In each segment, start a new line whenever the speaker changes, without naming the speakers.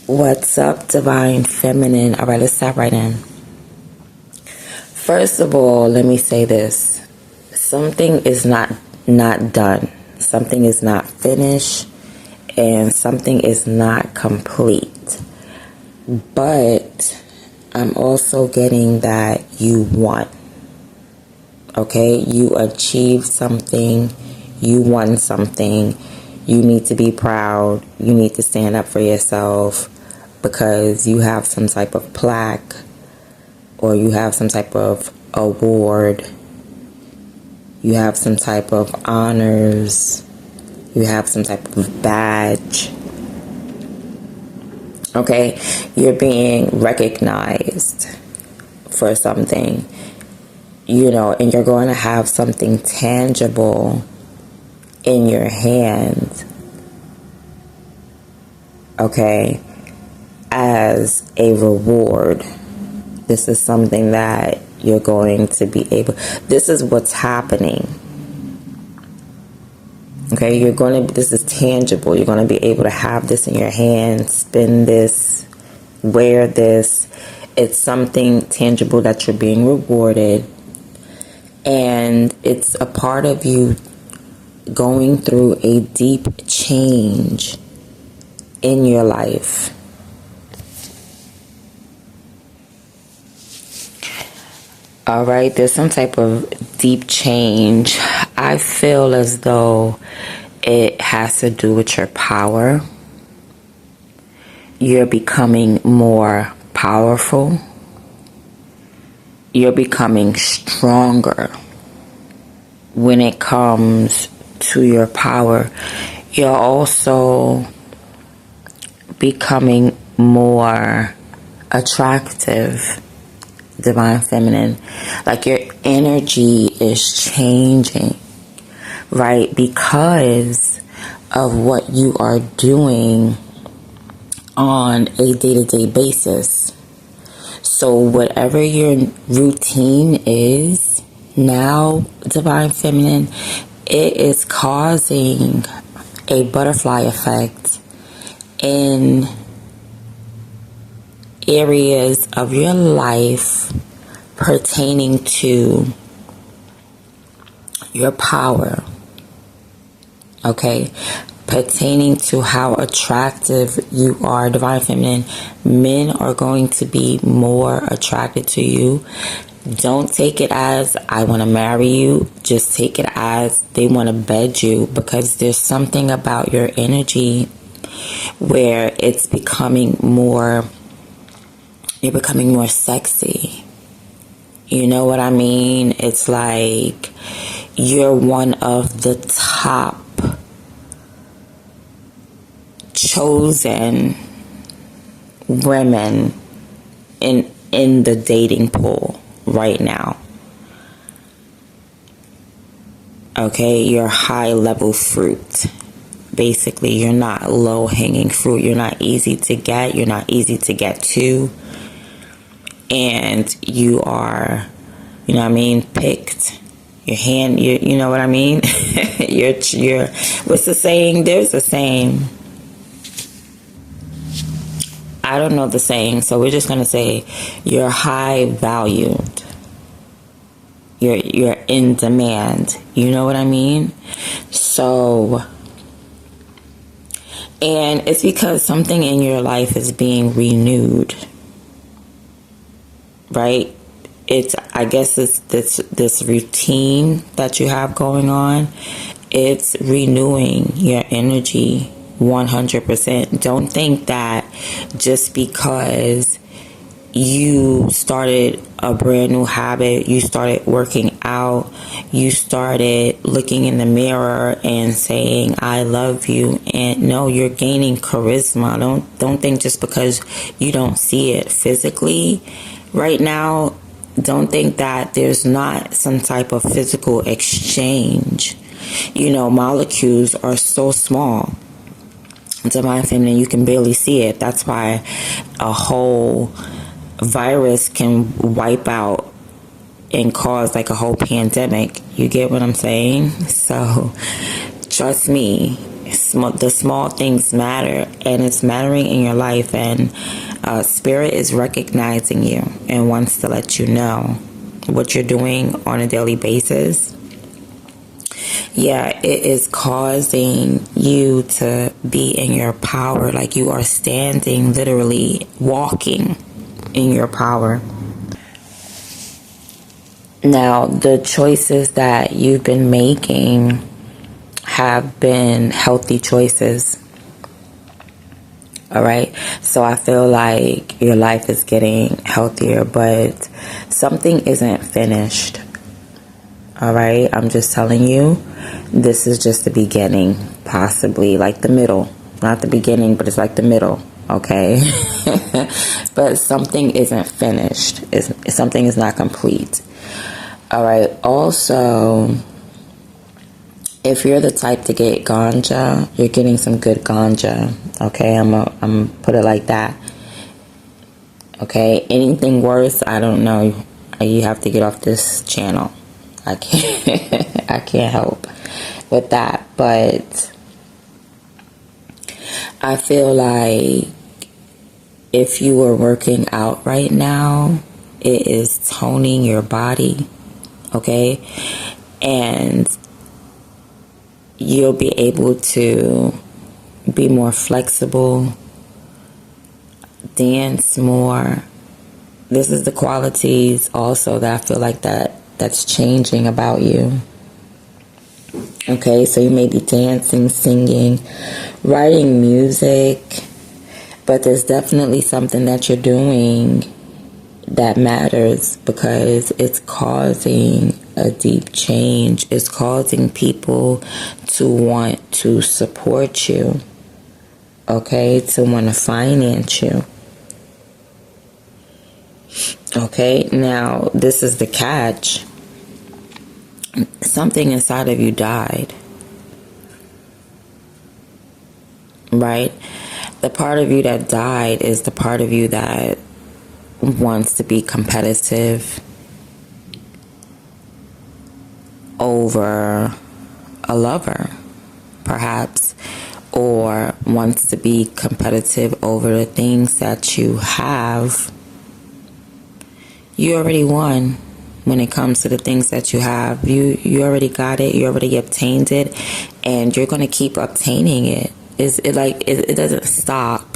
What's up, Divine Feminine? All right, let's step right in. First of all, let me say this. Something is not done. Something is not finished. And something is not complete. But I'm also getting that you won. Okay? You achieved something. You won something. You need to be proud. You need to stand up for yourself. Because you have some type of plaque or you have some type of award, you have some type of honors, you have some type of badge. Okay, you're being recognized for something, and you're going to have something tangible in your hand. Okay. As a reward. This is something that you're going to be able, this is what's happening. Okay, this is tangible. You're going to be able to have this in your hand, spin this, wear this. It's something tangible that you're being rewarded. And it's a part of you going through a deep change in your life. All right, there's some type of deep change. I feel as though it has to do with your power. You're becoming more powerful. You're becoming stronger when it comes to your power. You're also becoming more attractive. Divine Feminine, like your energy is changing, right? Because of what you are doing on a day-to-day basis. So whatever your routine is now, Divine Feminine, it is causing a butterfly effect in areas of your life pertaining to your power, okay? Pertaining to how attractive you are, Divine Feminine. Men are going to be more attracted to you. Don't take it as, I want to marry you. Just take it as they want to bed you, because there's something about your energy where it's becoming more, you're becoming more sexy. You know what I mean? It's like you're one of the top chosen women in the dating pool right now. Okay, you're high level fruit. Basically, you're not low hanging fruit. You're not easy to get. You're not easy to get to. And you are, you know what I mean, picked. Your hand, you know what I mean? you're, what's the saying? There's a saying. I don't know the saying, so we're just going to say you're high valued. You're in demand. You know what I mean? So, and it's because something in your life is being renewed. Right? I guess it's this routine that you have going on. It's renewing your energy 100%. Don't think that just because you started a brand new habit, you started working out, you started looking in the mirror and saying, I love you. And no, you're gaining charisma. Don't think just because you don't see it physically right now, don't think that there's not some type of physical exchange. Molecules are so small. Divine Feminine, you can barely see it. That's why a whole virus can wipe out and cause like a whole pandemic. You get what I'm saying? So trust me, the small things matter, and it's mattering in your life, and Spirit is recognizing you and wants to let you know what you're doing on a daily basis. Yeah, it is causing you to be in your power, like you are standing, literally walking in your power. Now, the choices that you've been making have been healthy choices. All right. So I feel like your life is getting healthier, but something isn't finished. All right. I'm just telling you, this is just the beginning, possibly like the middle, not the beginning, but it's like the middle. Okay. But something isn't finished. Something is not complete. All right. Also, if you're the type to get ganja, you're getting some good ganja. Okay, I'm put it like that. Okay, anything worse, I don't know. You have to get off this channel. I can't I can't help with that. But I feel like if you are working out right now, it is toning your body. Okay, and you'll be able to be more flexible, dance more. This is the qualities also that I feel like that's changing about you. Okay, so you may be dancing, singing, writing music, but there's definitely something that you're doing that matters, because it's causing a deep change. It's causing people to want to support you, okay, to want to finance you. Okay, now this is the catch. Something inside of you died, right? The part of you that died is the part of you that wants to be competitive over a lover, perhaps, or wants to be competitive over the things that you have. You already won when it comes to the things that you have. You already got it. You already obtained it, and you're going to keep obtaining it. It doesn't stop.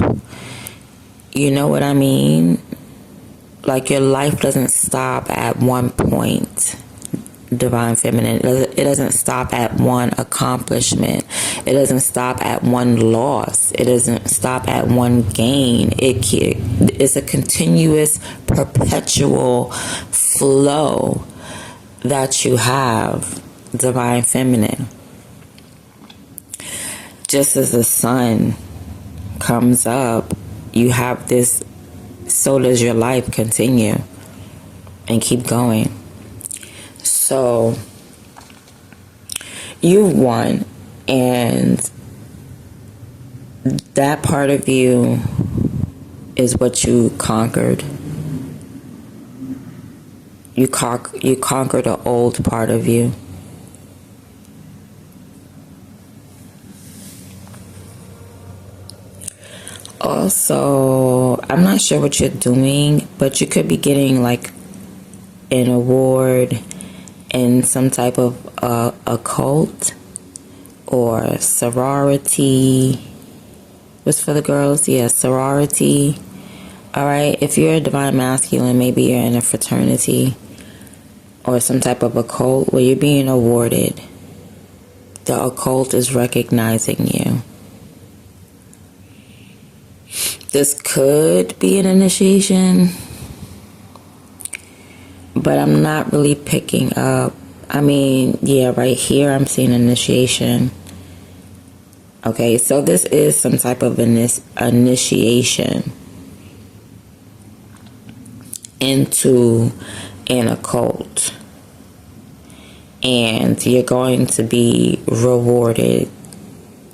You know what I mean? Like, your life doesn't stop at one point, Divine Feminine. It doesn't stop at one accomplishment. It doesn't stop at one loss. It doesn't stop at one gain. It's a continuous, perpetual flow that you have, Divine Feminine. Just as the sun comes up, you have this, so does your life continue and keep going. So you won, and that part of you is what you conquered. You conquered the old part of you. Also, I'm not sure what you're doing, but you could be getting like an award in some type of occult or sorority. What's for the girls? Yeah, sorority. All right. If you're a divine masculine, maybe you're in a fraternity or some type of occult where you're being awarded. The occult is recognizing you. This could be an initiation, but I'm not really picking up. I mean, yeah, right here I'm seeing initiation. Okay, so this is some type of initiation into an occult. And you're going to be rewarded.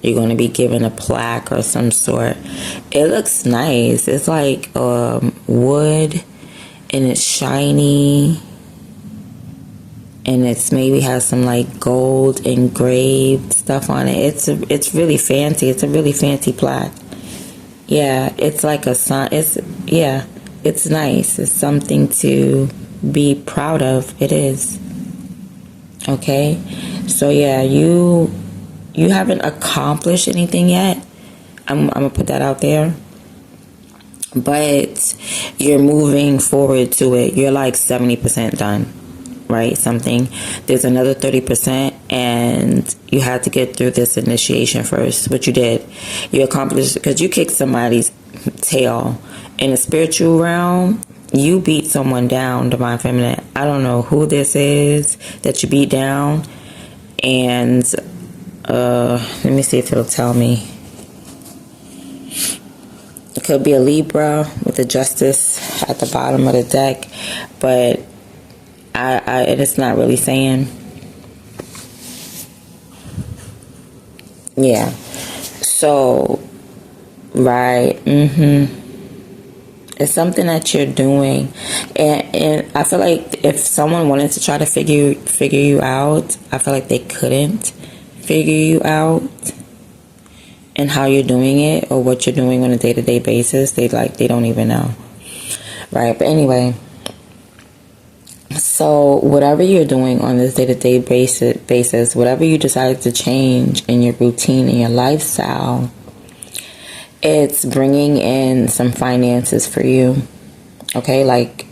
You're going to be given a plaque or some sort. It looks nice. It's like wood, and it's shiny. and it's maybe has some like gold engraved stuff on it. It's really fancy. It's a really fancy plaque. Yeah, it's like a sign. It's nice. It's something to be proud of. It is. Okay, so yeah, you haven't accomplished anything yet. I'm gonna put that out there, but you're moving forward to it. You're like 70% done, right? There's another 30%, and you had to get through this initiation first, which you did. You accomplished because you kicked somebody's tail in the spiritual realm. You beat someone down, Divine Feminine. I don't know who this is that you beat down, and let me see if it'll tell me. It could be a Libra with the Justice at the bottom of the deck, but it's not really saying. Yeah. So, right. It's something that you're doing, and I feel like if someone wanted to try to figure you out, I feel like they couldn't figure you out and how you're doing it or what you're doing on a day-to-day basis. They don't even know, right? But anyway, so whatever you're doing on this day-to-day basis, whatever you decide to change in your routine and your lifestyle, it's bringing in some finances for you, okay, like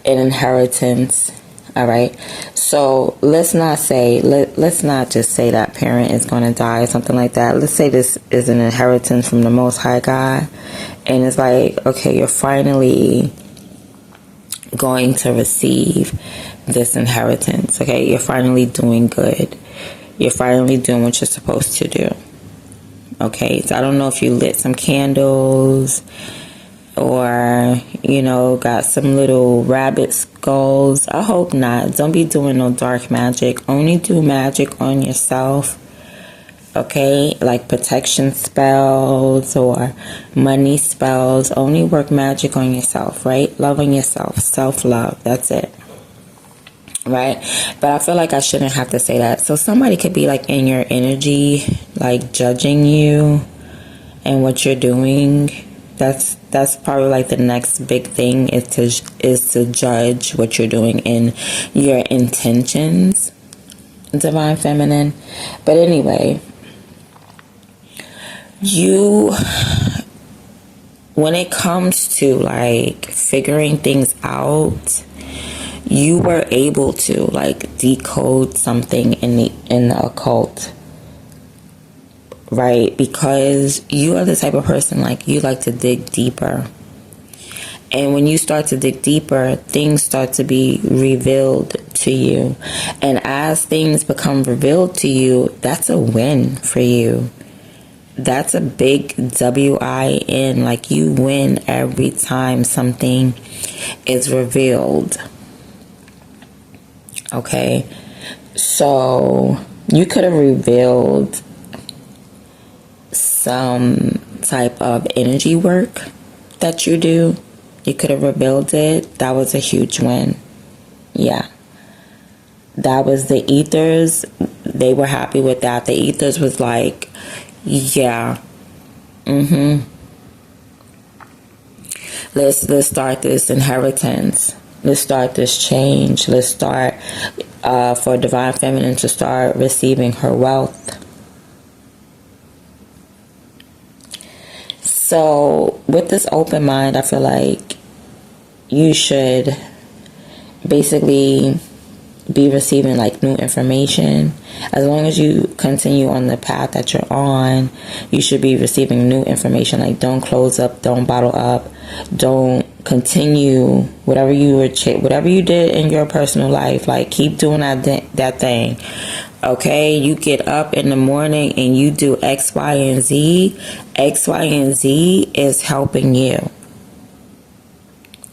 an inheritance. All right, so let's not just say that parent is going to die or something like that. Let's say this is an inheritance from the Most High God, and it's like, okay, you're finally going to receive this inheritance. Okay, you're finally doing good. You're finally doing what you're supposed to do. Okay, so I don't know if you lit some candles or, got some little rabbit skulls. I hope not. Don't be doing no dark magic. Only do magic on yourself. Okay, like protection spells or money spells. Only work magic on yourself, right? Loving yourself, self-love. That's it. Right? But I feel like I shouldn't have to say that. So somebody could be like in your energy, like judging you and what you're doing. That's probably like the next big thing is to judge what you're doing and your intentions, Divine Feminine. But anyway, when it comes to like figuring things out, you were able to like decode something in the occult, right? Because you are the type of person, like, you like to dig deeper. And when you start to dig deeper, things start to be revealed to you. And as things become revealed to you, that's a win for you. That's a big win. Like, you win every time something is revealed. Okay? So, you could have revealed some type of energy work that you do. You could have revealed it. That was a huge win. Yeah. That was the ethers. They were happy with that. The ethers was like, yeah. Let's start this inheritance. Let's start this change. Let's start for Divine Feminine to start receiving her wealth. So with this open mind, I feel like you should basically be receiving like new information. As long as you continue on the path that you're on, you should be receiving new information. Like, don't close up, don't bottle up, don't continue whatever you did in your personal life. Like, keep doing that thing. Okay, you get up in the morning and you do X, Y, and Z. X, Y, and Z is helping you.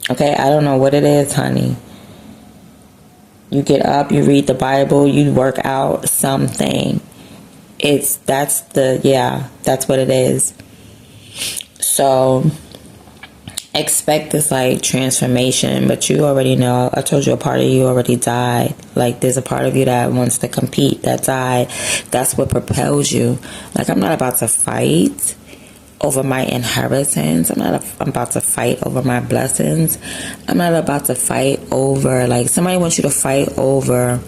Okay, I don't know what it is, honey. You get up, you read the Bible, you work out something. That's what it is. So, expect this like transformation, but you already know. I told you a part of you already died. Like there's a part of you that wants to compete that died. That's what propels you. Like I'm not about to fight over my inheritance. I'm about to fight over my blessings. I'm not about to fight over like somebody wants you to fight over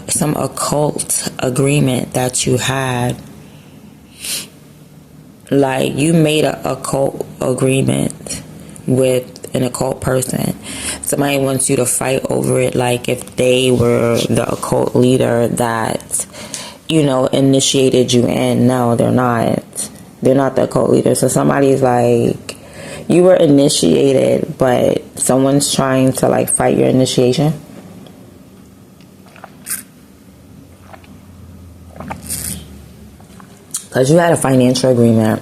some occult agreement that you had. Like you made an occult agreement with an occult person. Somebody wants you to fight over it like if they were the occult leader that, you know, initiated you in. No, they're not. They're not the occult leader. So somebody's like, you were initiated, but someone's trying to like fight your initiation. Because you had a financial agreement.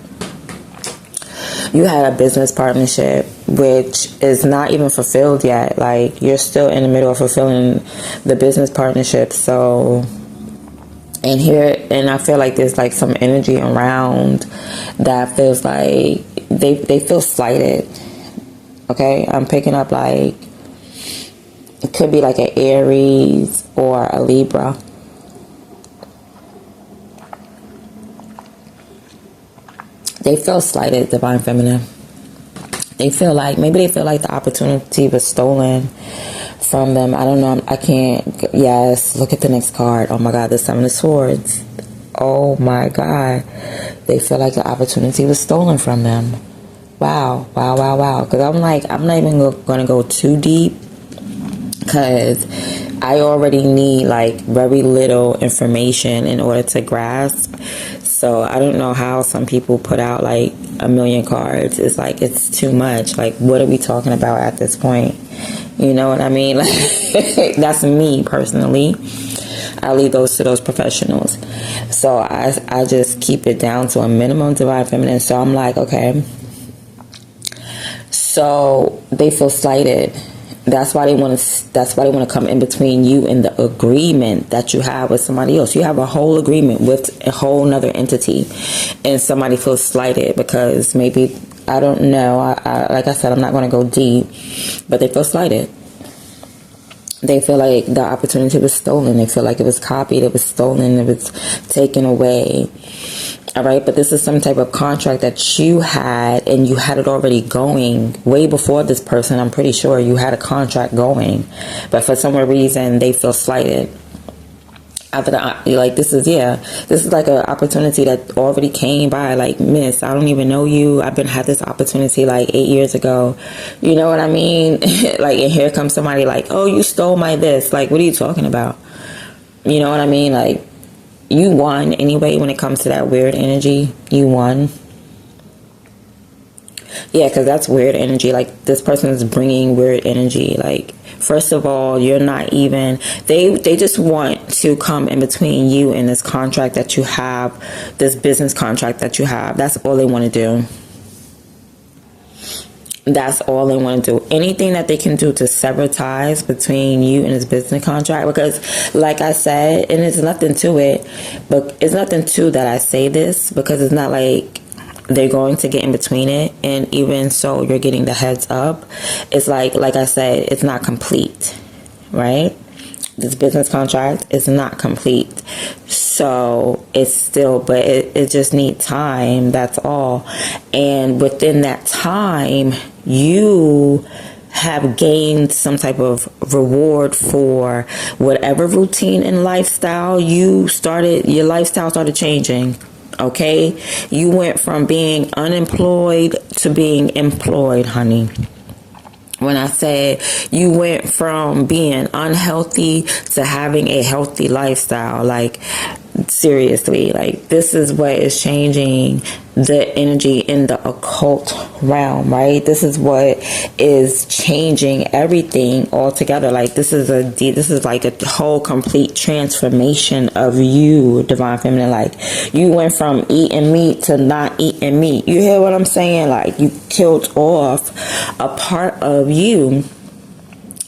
You had a business partnership, which is not even fulfilled yet. Like, you're still in the middle of fulfilling the business partnership. So, and I feel like there's like some energy around that feels like they feel slighted. Okay? I'm picking up like, it could be like an Aries or a Libra. They feel slighted, Divine Feminine. Maybe they feel like the opportunity was stolen from them. I don't know. I can't. Yes, look at the next card. Oh my God, the Seven of Swords. Oh my God. They feel like the opportunity was stolen from them. Wow. Because I'm not even going to go too deep. Because I already need like very little information in order to grasp. So I don't know how some people put out like a million cards. It's like, it's too much. Like, what are we talking about at this point? You know what I mean? Like, that's me personally. I leave those to those professionals. So I just keep it down to a minimum, Divine Feminine. So I'm like, okay. So they feel slighted. That's why they want to come in between you and the agreement that you have with somebody else. You have a whole agreement with a whole nother entity, and somebody feels slighted because maybe, I don't know. Like I said, I'm not going to go deep, but they feel slighted. They feel like the opportunity was stolen. They feel like it was copied, it was stolen, it was taken away. All right, but this is some type of contract that you had, and you had it already going way before this person. I'm pretty sure you had a contract going, but for some reason they feel slighted. After this is like an opportunity that already came by. Like, miss, I don't even know you. I've had this opportunity like 8 years ago. You know what I mean? Like, and here comes somebody like, oh, you stole my this. Like, what are you talking about? You know what I mean? Like, you won anyway when it comes to that weird energy. You won. Yeah, because that's weird energy. Like, this person is bringing weird energy. Like, first of all, you're not even... They just want to come in between you and this contract that you have, this business contract that you have. That's all they want to do. That's all they want to do. Anything that they can do to sever ties between you and this business contract. Because, like I said, and there's nothing to it, but it's nothing to that I say this, because it's not like they're going to get in between it. And even so, you're getting the heads up. It's like I said, it's not complete, right? This business contract is not complete. So it's still, but it just needs time. That's all. And within that time, you have gained some type of reward for whatever routine and lifestyle your lifestyle started changing. Okay? You went from being unemployed to being employed, honey. When I say you went from being unhealthy to having a healthy lifestyle, like, seriously, like, this is what is changing the energy in the occult realm, right? This is what is changing everything altogether. Like, this is like a whole complete transformation of you, Divine Feminine. Like, you went from eating meat to not eating meat. You hear what I'm saying? Like, you killed off a part of you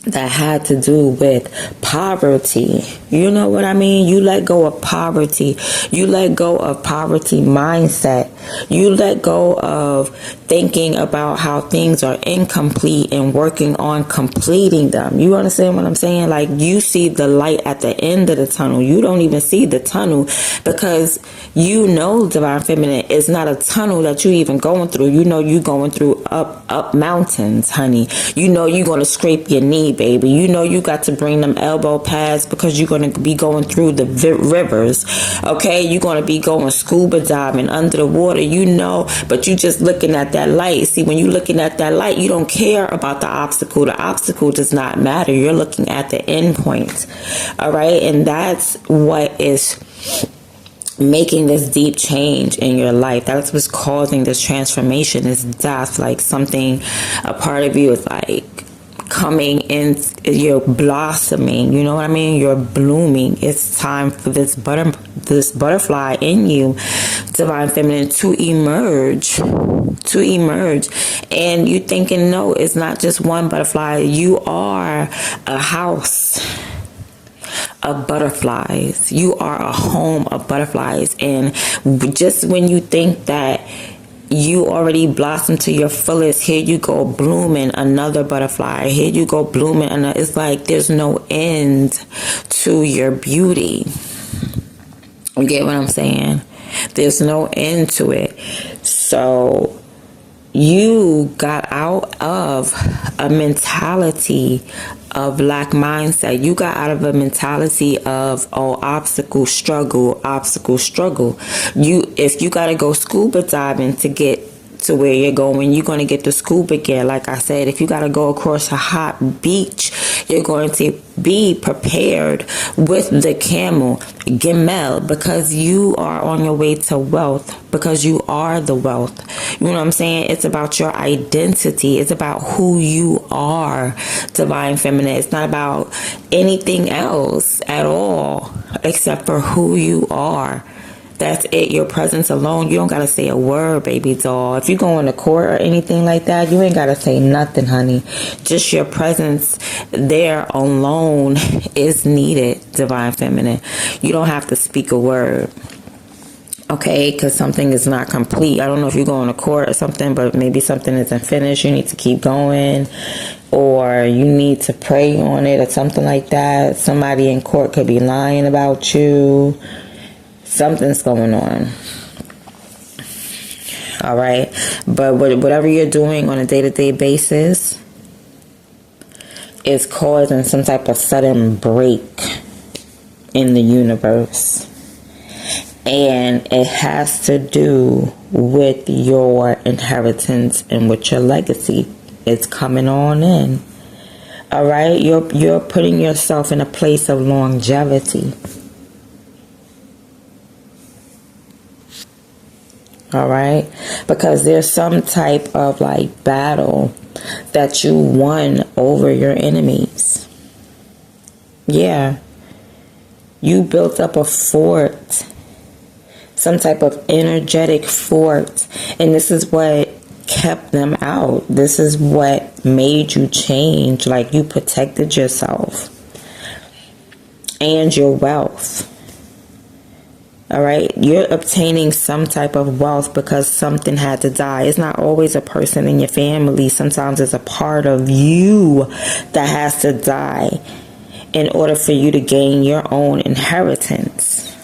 that had to do with poverty. You know what I mean? You let go of poverty. You let go of poverty mindset. You let go of thinking about how things are incomplete and working on completing them. You understand what I'm saying? Like, you see the light at the end of the tunnel. You don't even see the tunnel, because you know, Divine Feminine, it's not a tunnel that you even going through. You know you going through up mountains, honey. You know you're going to scrape your knee, baby. You know you got to bring them elbow pads, because you're going to be going through the rivers, okay? You're going to be going scuba diving under the water, you know, but you just looking at that light. See, when you're looking at that light, you don't care about the obstacle. The obstacle does not matter. You're looking at the end point, all right? And that's what is making this deep change in your life. That's what's causing this transformation, this death. Like, something, a part of you is like coming in, you're blossoming, you know what I mean? You're blooming. It's time for this butterfly in you, Divine Feminine, to emerge. And you thinking, no, it's not just one butterfly. You are a house of butterflies. You are a home of butterflies. And just when you think that you already blossomed to your fullest, here you go blooming another butterfly. Here you go blooming another. It's like there's no end to your beauty. You get what I'm saying? There's no end to it. So you got out of a mentality of lack mindset. You got out of a mentality of, oh, obstacle, struggle. If you got to go scuba diving to get to where you're going, you're going to get the scuba gear. Like I said, if you got to go across a hot beach, you're going to be prepared with the camel, because you are on your way to wealth, because you are the wealth. You know what I'm saying? It's about your identity. It's about who you are, Divine Feminine. It's not about anything else at all except for who you are. That's it. Your presence alone. You don't got to say a word, baby doll. If you go into court or anything like that, you ain't got to say nothing, honey. Just your presence there alone is needed, Divine Feminine. You don't have to speak a word, okay? Because something is not complete. I don't know if you're going to court or something, but maybe something isn't finished. You need to keep going, or you need to pray on it or something like that. Somebody in court could be lying about you. Something's going on. All right. But whatever you're doing on a day-to-day basis is causing some type of sudden break in the universe. And it has to do with your inheritance and with your legacy. It's coming on in. All right. You're putting yourself in a place of longevity. All right, because there's some type of like battle that you won over your enemies. Yeah, you built up a fort, some type of energetic fort, and this is what kept them out. This is what made you change. Like, you protected yourself and your wealth. All right, you're obtaining some type of wealth because something had to die. It's not always a person in your family. Sometimes it's a part of you that has to die in order for you to gain your own inheritance.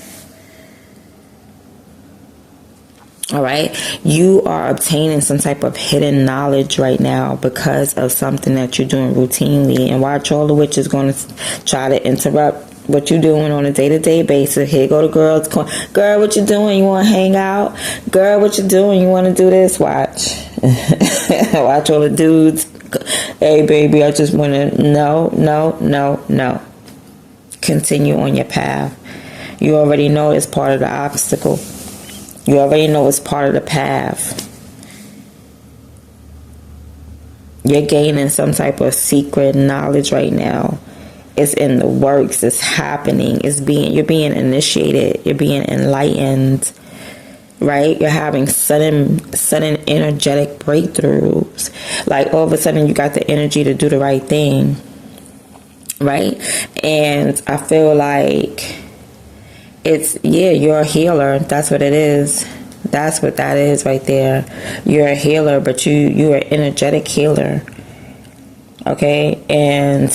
All right, you are obtaining some type of hidden knowledge right now because of something that you're doing routinely. And watch, all the witches going to try to interrupt what you doing on a day-to-day basis. Here go the girls. Girl, what you doing? You want to hang out? Girl, what you doing? You want to do this? Watch. Watch all the dudes. Hey, baby, I just want to... No. Continue on your path. You already know it's part of the obstacle. You already know it's part of the path. You're gaining some type of secret knowledge right now. It's in the works. It's happening. You're being initiated. You're being enlightened, right? You're having sudden energetic breakthroughs. Like, all of a sudden you got the energy to do the right thing, right? And I feel like you're a healer. That's what it is. That's what that is right there. You're a healer, but you're an energetic healer. Okay? And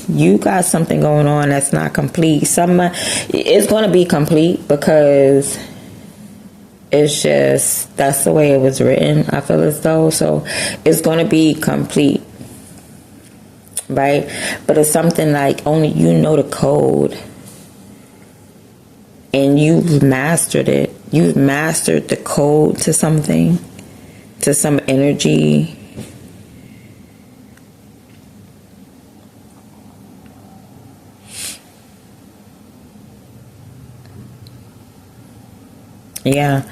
you got something going on that's not complete. It's going to be complete because it's just, that's the way it was written, I feel as though. So it's going to be complete. Right? But it's something like only you know the code. And you've mastered it. You've mastered the code to something, to some energy. Yeah.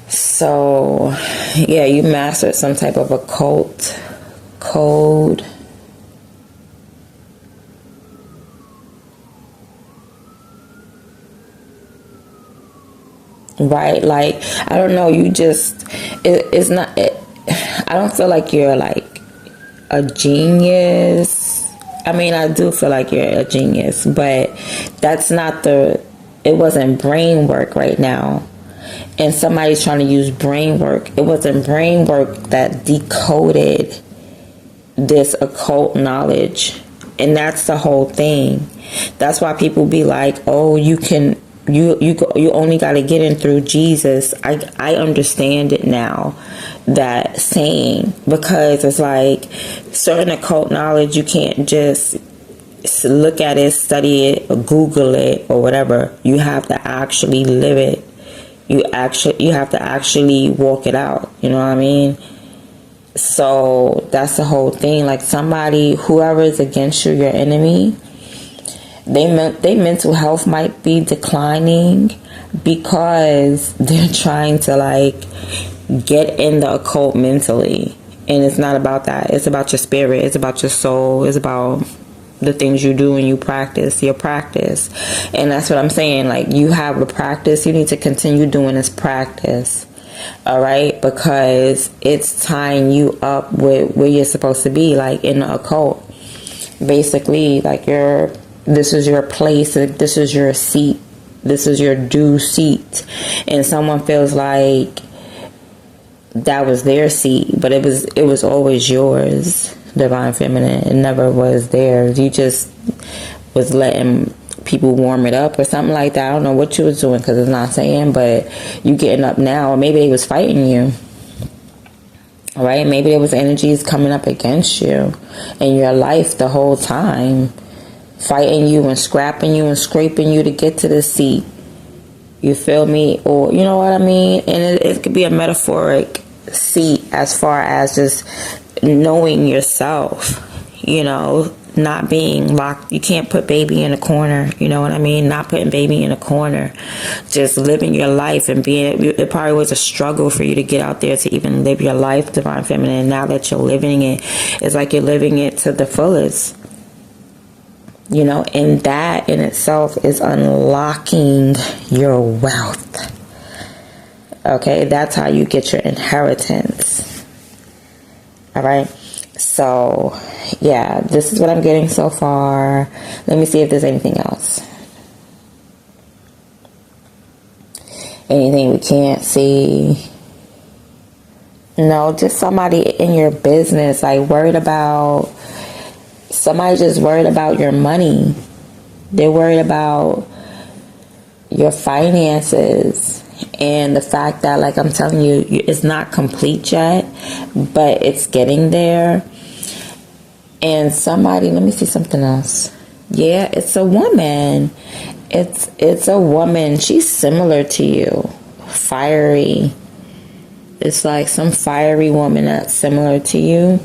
So, yeah, you mastered some type of occult code. Right? Like, I don't know, you just, it's not, I don't feel like you're like a genius. I mean, I do feel like you're a genius, but that's not it wasn't brain work right now. And somebody's trying to use brain work. It wasn't brain work that decoded this occult knowledge. And that's the whole thing. That's why people be like, oh, you only got to get in through Jesus. I understand it now, that saying, because it's like certain occult knowledge, you can't just look at it, study it, or Google it, or whatever. You have to actually live it. You have to actually walk it out. You know what I mean? So that's the whole thing. Like, somebody, whoever is against you, your enemy, they mental health might be declining because they're trying to like get in the occult mentally. And it's not about that. It's about your spirit. It's about your soul. It's about the things you do when you practice your practice. And that's what I'm saying. Like, you have a practice. You need to continue doing this practice. All right? Because it's tying you up with where you're supposed to be, like in the occult. Basically, like this is your place. This is your seat. This is your due seat. And someone feels like that was their seat, but it was always yours, Divine Feminine. It never was theirs. You just was letting people warm it up or something like that. I don't know what you was doing, because it's not saying, but you getting up now, or maybe they was fighting you. All right? Maybe there was energies coming up against you in your life the whole time, fighting you and scrapping you and scraping you to get to the seat. You feel me? Or, you know what I mean? And it could be a metaphoric seat as far as just knowing yourself, you know, not being locked. You can't put baby in a corner, you know what I mean? Not putting baby in a corner. Just living your life and it probably was a struggle for you to get out there to even live your life, Divine Feminine. Now that you're living it, it's like you're living it to the fullest. You know, and that in itself is unlocking your wealth. Okay, that's how you get your inheritance. All right. So, yeah, this is what I'm getting so far. Let me see if there's anything else. Anything we can't see. No, just somebody in your business, like somebody just worried about your money. They're worried about your finances. And the fact that, like I'm telling you, it's not complete yet, but it's getting there. And somebody, let me see something else. Yeah, it's a woman. It's a woman. She's similar to you. Fiery. It's like some fiery woman that's similar to you.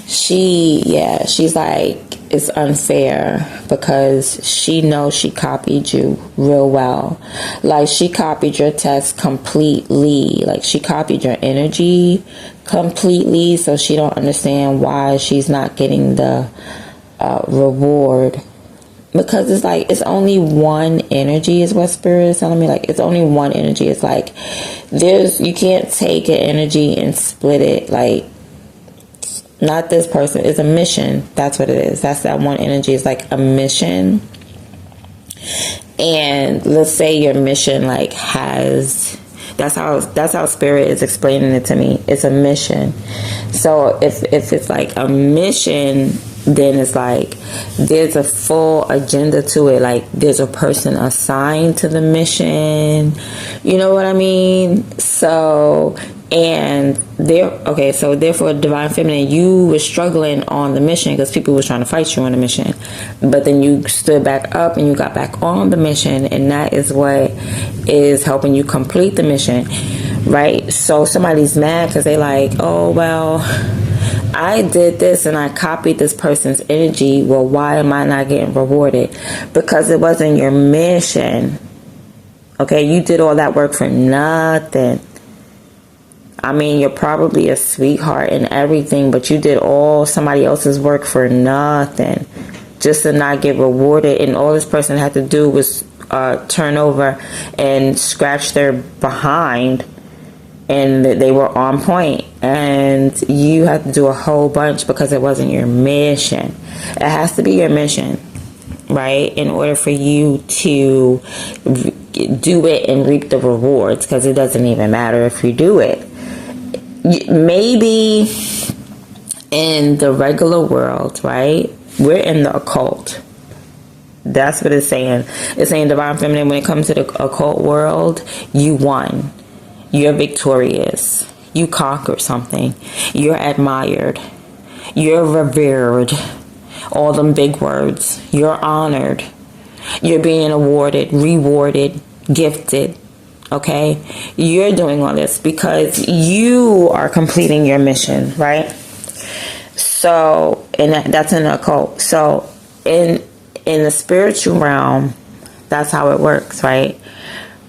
She's like, it's unfair because she knows she copied you real well. Like, she copied your test completely. Like, she copied your energy completely, so she don't understand why she's not getting the reward. Because it's like, it's only one energy is what Spirit is telling me. Like, it's only one energy. It's like, you can't take an energy and split it. Like, not this person. It's a mission. That's what it is. That's that one energy. It's like a mission. And let's say your mission like has, that's how spirit is explaining it to me. It's a mission. So if it's like a mission, then it's like there's a full agenda to it. Like there's a person assigned to the mission. You know what I mean? So, and so therefore, Divine Feminine, you were struggling on the mission because people were trying to fight you on the mission, but then you stood back up and you got back on the mission, and that is what is helping you complete the mission, right? So somebody's mad because they like, oh well, I did this and I copied this person's energy. Well, why am I not getting rewarded? Because it wasn't your mission. Okay, you did all that work for nothing. I mean, you're probably a sweetheart and everything, but you did all somebody else's work for nothing, just to not get rewarded. And all this person had to do was turn over and scratch their behind, and they were on point. And you had to do a whole bunch because it wasn't your mission. It has to be your mission, right? In order for you to do it and reap the rewards, because it doesn't even matter if you do it. Maybe in the regular world, right? We're in the occult. That's what it's saying. It's saying Divine Feminine, when it comes to the occult world, you won. You're victorious. You conquered something. You're admired. You're revered. All them big words. You're honored. You're being awarded, rewarded, gifted. Okay? You're doing all this because you are completing your mission, right? So, and that's in the occult. So, in the spiritual realm, that's how it works, right?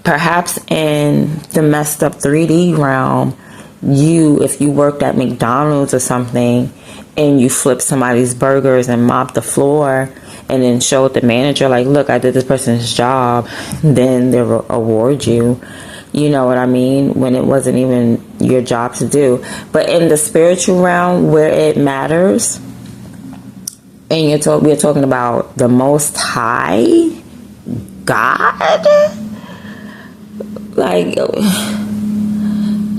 Perhaps in the messed up 3D realm, if you worked at McDonald's or something and you flipped somebody's burgers and mopped the floor and then showed the manager, like, look, I did this person's job, then they'll award you. You know what I mean? When it wasn't even your job to do. But in the spiritual realm where it matters, and we're talking about the Most High God, like,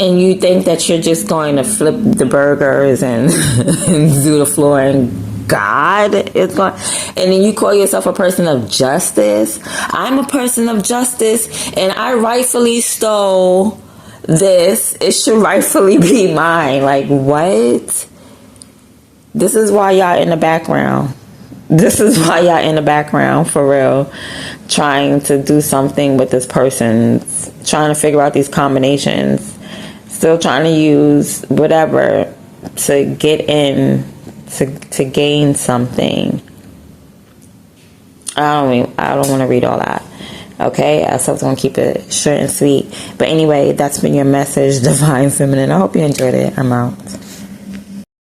and you think that you're just going to flip the burgers and, and do the floor, and God is going, and then you call yourself a person of justice. I'm a person of justice, and I rightfully stole this. It should rightfully be mine. Like, what? This is why y'all in the background. This is why y'all in the background, for real, trying to do something with this person, trying to figure out these combinations, still trying to use whatever to get in, to gain something. I don't want to read all that. Okay, I was going to keep it short and sweet. But anyway, that's been your message, Divine Feminine. I hope you enjoyed it. I'm out.